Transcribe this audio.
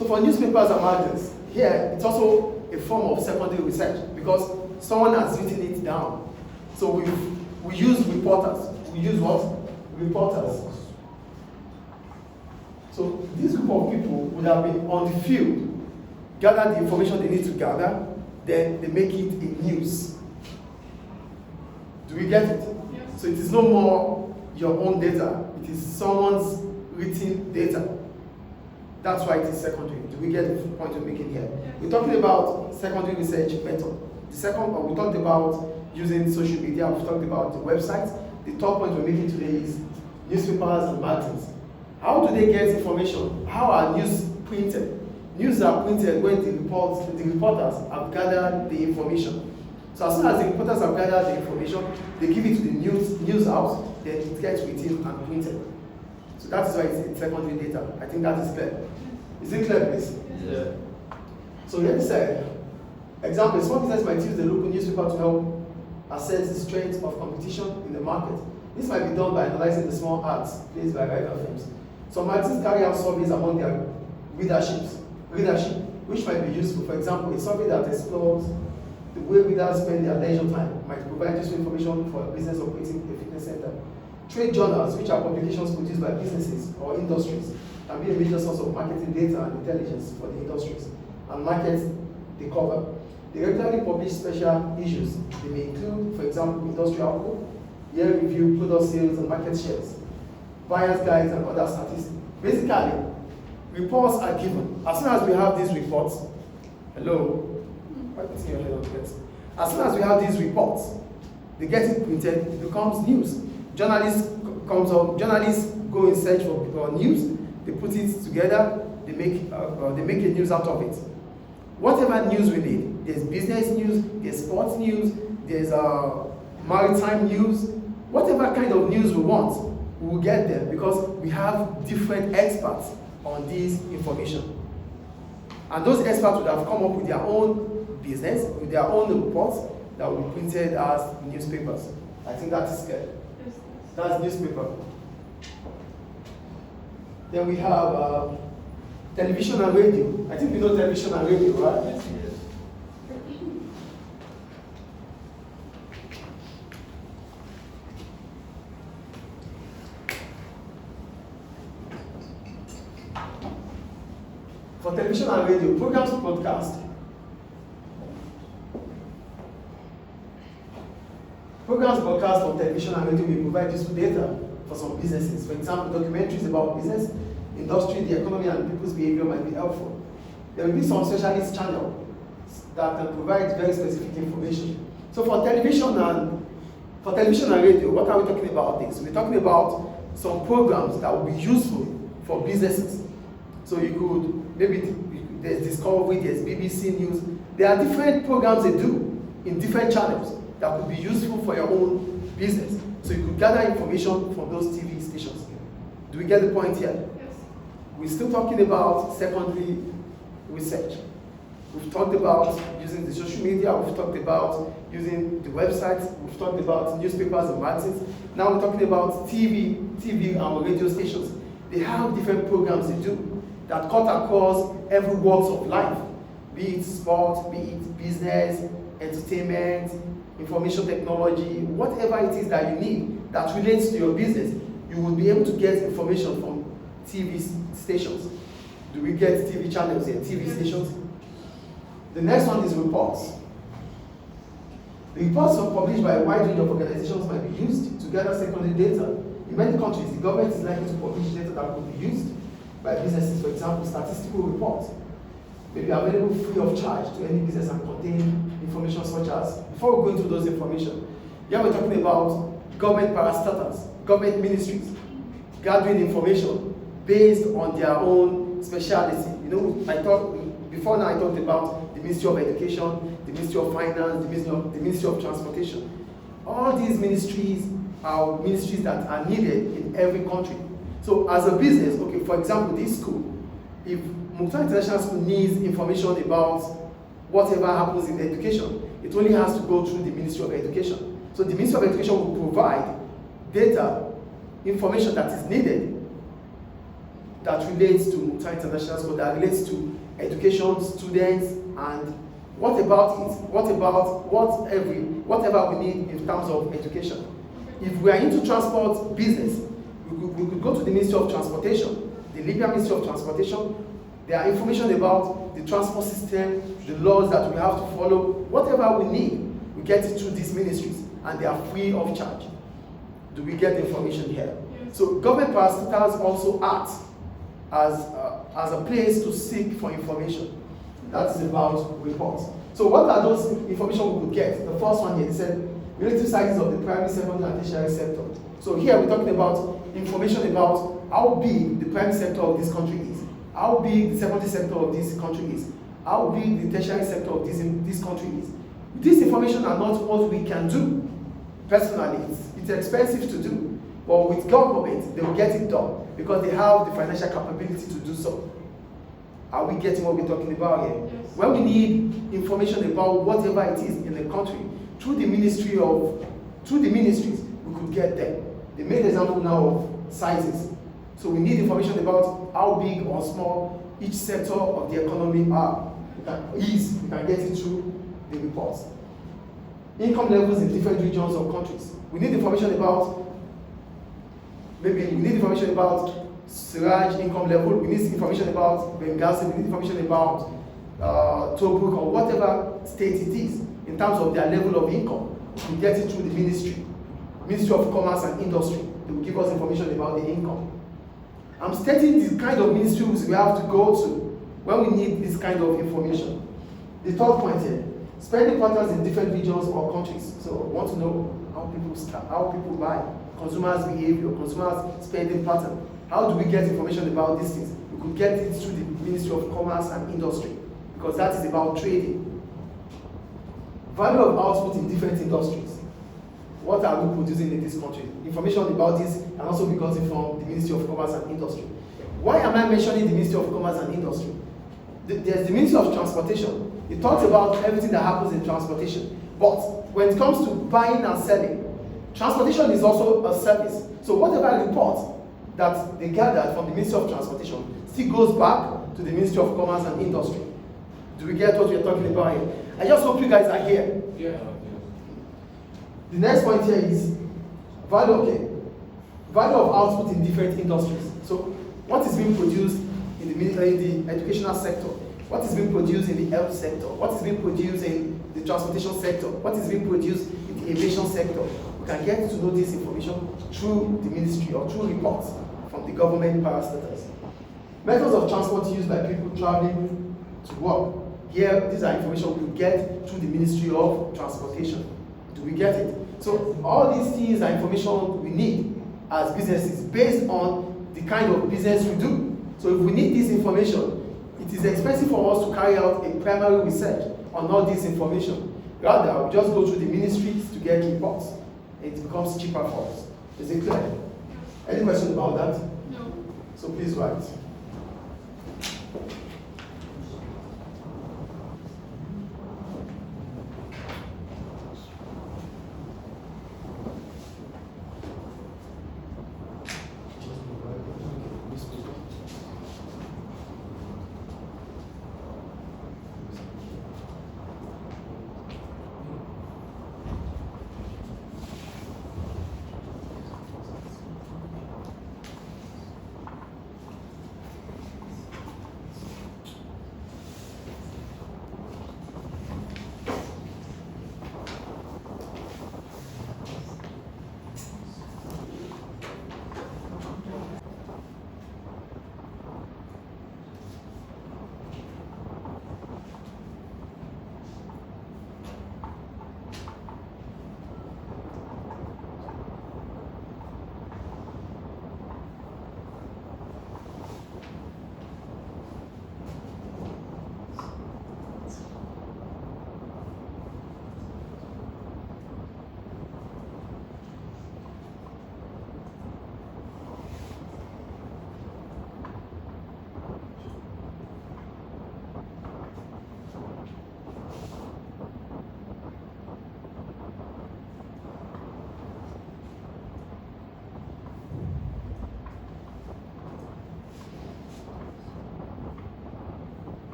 So for newspapers and magazines, here it's also a form of secondary research because someone has written it down. So we use reporters. We use what? Reporters. So this group of people would have been on the field, gather the information they need to gather, then they make it a news. Do we get it? Yes. So it is no more your own data, it is someone's written data. That's why it is secondary. Do we get the point we're making here? Yes. We're talking about secondary research method. The second one, we talked about using social media, we've talked about the websites. The top point we're making today is newspapers and magazines. How do they get information? How are news printed? News are printed when the reporters have gathered the information. So as soon as the reporters have gathered the information, they give it to the news house, then it gets written and printed. So that is why it's secondary data. I think that is clear. Is it clear, please? Yeah. So here is an example. Small business might use the local newspaper to help assess the strength of competition in the market. This might be done by analyzing the small ads placed by rival firms. Some magazines carry out surveys among their readership, which might be useful. For example, a survey that explores the way readers spend their leisure time might provide useful information for a business operating a fitness center. Trade journals, which are publications produced by businesses or industries, can be a major source of marketing data and intelligence for the industries and markets they cover. They regularly publish special issues. They may include, for example, industry outlook, year review, product sales, and market shares, buyer's guides, and other statistics. Basically, reports are given. As soon as we have these reports, hello? As soon as we have these reports, they get it printed, it becomes news. Journalists go in search for news, they put it together, they make a news out of it. Whatever news we need, there's business news, there's sports news, there's maritime news, whatever kind of news we want, we will get there because we have different experts on this information. And those experts would have come up with their own business, with their own reports that will be printed as newspapers. I think that is clear. That's newspaper. Then we have television and radio. I think we know television and radio, right? Yes. For television and radio, programs broadcast. Programs broadcast on television and radio may provide useful data for some businesses. For example, documentaries about business, industry, the economy, and people's behavior might be helpful. There will be some specialist channels that can provide very specific information. So for television and radio, what are we talking about this? We're talking about some programs that will be useful for businesses. So you could, maybe there's Discovery, there's BBC News. There are different programs they do in different channels that could be useful for your own business. So you could gather information from those TV stations. Do we get the point here? Yes. We're still talking about secondary research. We've talked about using the social media, we've talked about using the websites, we've talked about newspapers and magazines. Now we're talking about TV and radio stations. They have different programs they do that cut across every walks of life, be it sport, be it business, entertainment, information technology, whatever it is that you need that relates to your business, you will be able to get information from TV stations. Do we get TV channels here, TV stations? The next one is reports. The reports are published by a wide range of organizations might be used to gather secondary data. In many countries, the government is likely to publish data that could be used by businesses. For example, statistical reports may be available free of charge to any business and contain information such as, before we go into those information, here we're talking about government parastatals, government ministries, gathering information based on their own speciality. You know, before now I talked about the Ministry of Education, the Ministry of Finance, the Ministry of Transportation. All these ministries are ministries that are needed in every country. So as a business, okay, for example, this school, if Mukhtar International School needs information about whatever happens in education, it only has to go through the Ministry of Education. So the Ministry of Education will provide data, information that is needed that relates to Mukhtar International School, that relates to education, students, and what about it? What about whatever we need in terms of education? If we are into transport business, we could go to the Ministry of Transportation, the Libyan Ministry of Transportation. There are information about the transport system, the laws that we have to follow. Whatever we need, we get it through these ministries, and they are free of charge. Do we get the information here? Yes. So government parastatals also act as a place to seek for information. That is about reports. So what are those information we could get? The first one here, it said relative sizes of the primary, secondary, and tertiary sector. So here we're talking about information about how big the primary sector of this country is, how big the secondary sector of this country is, how big the tertiary sector of this country is. These information are not what we can do personally. It's expensive to do. But with government, they will get it done because they have the financial capability to do so. Are we getting what we're talking about here? Yes. When we need information about whatever it is in the country, through the ministries, we could get them. They made an example now of sizes. So we need information about how big or small each sector of the economy is. We can get it through the reports. Income levels in different regions or countries. We need information about, Siraj income level, we need information about Benghazi, we need information about Tobruk or whatever state it is in terms of their level of income. We get it through the Ministry of Commerce and Industry. They will give us information about the income. I'm stating the kind of ministries we have to go to when we need this kind of information. The third point here, spending patterns in different regions or countries. So I want to know how people buy, consumers' behavior, consumers' spending pattern. How do we get information about these things? We could get it through the Ministry of Commerce and Industry, because that is about trading. Value of output in different industries. What are we producing in this country? Information about this can also be gotten from the Ministry of Commerce and Industry. Why am I mentioning the Ministry of Commerce and Industry? There's the Ministry of Transportation. It talks about everything that happens in transportation. But when it comes to buying and selling, transportation is also a service. So whatever report that they gathered from the Ministry of Transportation still goes back to the Ministry of Commerce and Industry. Do we get what we're talking about here? I just hope you guys are here. Yeah. The next point here is value of output in different industries. So what is being produced in the educational sector? What is being produced in the health sector? What is being produced in the transportation sector? What is being produced in the aviation sector? We can get to know this information through the ministry or through reports from the government parastatals. Methods of transport used by people traveling to work. Here, these are information we get through the Ministry of Transportation. Do we get it? So all these things are information we need as businesses based on the kind of business we do. So if we need this information, it is expensive for us to carry out a primary research on all this information. Rather, we just go through the ministries to get reports. It becomes cheaper for us. Is it clear? Any question about that? No. So please write.